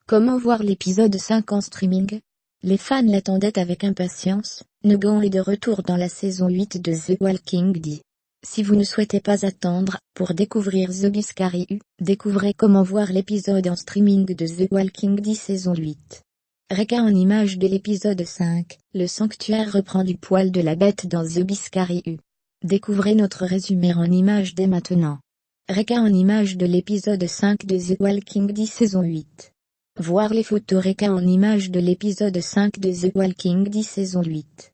Comment voir l'épisode 5 en streaming? Les fans l'attendaient avec impatience. Negan est de retour dans la saison 8 de The Walking Dead. Si vous ne souhaitez pas attendre pour découvrir The Biscariu, découvrez comment voir l'épisode en streaming de The Walking Dead saison 8. Réca en image de l'épisode 5, le sanctuaire reprend du poil de la bête dans The Biscariu. Découvrez notre résumé en images dès maintenant. Réca en image de l'épisode 5 de The Walking Dead saison 8. Voir les photos réca en image de l'épisode 5 de The Walking Dead saison 8.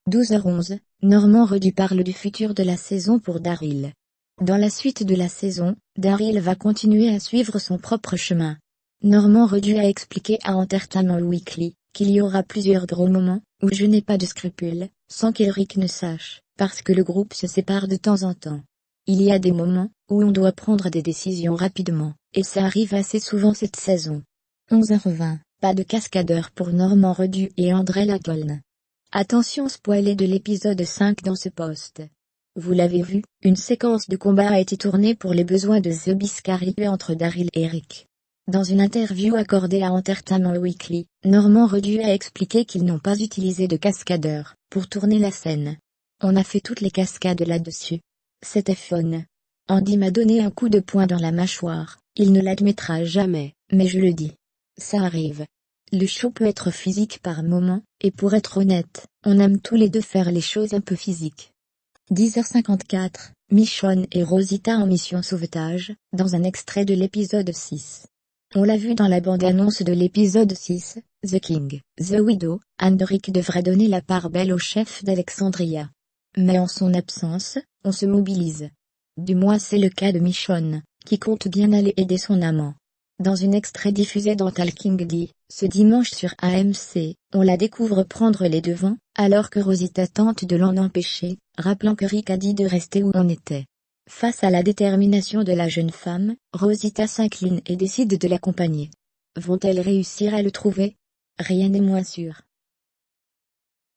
12h11, Norman Reedus parle du futur de la saison pour Daryl. Dans la suite de la saison, Daryl va continuer à suivre son propre chemin. Norman Reedus a expliqué à Entertainment Weekly qu'il y aura plusieurs gros moments où je n'ai pas de scrupules, sans qu'Eric ne sache, parce que le groupe se sépare de temps en temps. Il y a des moments où on doit prendre des décisions rapidement, et ça arrive assez souvent cette saison. 11h20, pas de cascadeur pour Norman Reedus et André Lagoln. Attention spoilé de l'épisode 5 dans ce post. Vous l'avez vu, une séquence de combat a été tournée pour les besoins de The Biscariu entre Daryl et Eric. Dans une interview accordée à Entertainment Weekly, Norman Reedus a expliqué qu'ils n'ont pas utilisé de cascadeur pour tourner la scène. On a fait toutes les cascades là-dessus. C'était fun. Andy m'a donné un coup de poing dans la mâchoire, il ne l'admettra jamais, mais je le dis. Ça arrive. Le show peut être physique par moment, et pour être honnête, on aime tous les deux faire les choses un peu physiques. 10h54, Michonne et Rosita en mission sauvetage, dans un extrait de l'épisode 6. On l'a vu dans la bande-annonce de l'épisode 6, The King, The Widow, Rick devrait donner la part belle au chef d'Alexandria. Mais en son absence, on se mobilise. Du moins c'est le cas de Michonne, qui compte bien aller aider son amant. Dans une extrait diffusé dans Talking Dead, ce dimanche sur AMC, on la découvre prendre les devants, alors que Rosita tente de l'en empêcher, rappelant que Rick a dit de rester où on était. Face à la détermination de la jeune femme, Rosita s'incline et décide de l'accompagner. Vont-elles réussir à le trouver? Rien n'est moins sûr.